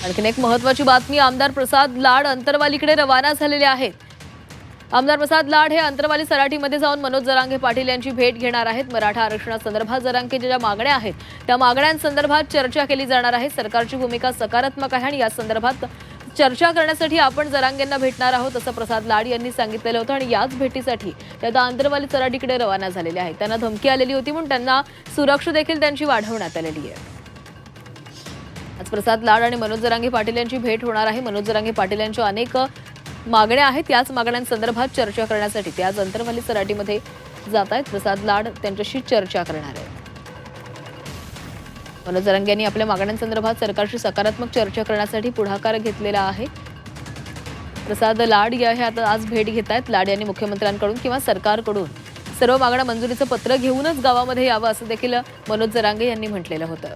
आणखीन एक महत्त्वाची बातमी, आमदार प्रसाद लाड अंतरवालीकडे रवाना झालेले आहेत। आमदार प्रसाद लाड हे अंतरवाली सराटीमध्ये जाऊन मनोज जरांगे पाटील यांची भेट घेणार आहेत। मराठा आरक्षणासंदर्भात जरांगेच्या ज्या मागण्या आहेत त्या मागण्यांसंदर्भात चर्चा केली जाणार आहे। सरकारची भूमिका सकारात्मक आहे आणि या संदर्भात चर्चा करण्यासाठी आपण जरांगेंना भेटणार आहोत असं प्रसाद लाड यांनी सांगितलेलं होतं आणि याच भेटीसाठी ते आता अंतरवाली सराटीकडे रवाना झालेले आहेत। त्यांना धमकी आलेली होती म्हणून त्यांना सुरक्षा देखील त्यांची वाढवण्यात आलेली आहे। आज प्रसाद लाड आणि मनोज जरांगे पाटील यांची भेट होणार आहे। मनोज जरांगे पाटील यांच्या अनेक मागण्या आहेत, याच मागण्यांसंदर्भात चर्चा करण्यासाठी ते आज अंतरवाली सराटीमध्ये जात आहेत। प्रसाद लाड त्यांच्याशी चर्चा करणार आहेत। मनोज जरांगे यांनी आपल्या मागण्यांसंदर्भात सरकारशी सकारात्मक चर्चा करण्यासाठी पुढाकार घेतलेला आहे। प्रसाद लाड हे आता आज भेट घेत आहेत। लाड यांनी मुख्यमंत्र्यांकडून किंवा सरकारकडून सर्व मागण्या मंजुरीचं पत्र घेऊनच गावामध्ये यावं असं देखील मनोज जरांगे यांनी म्हटलेलं होतं।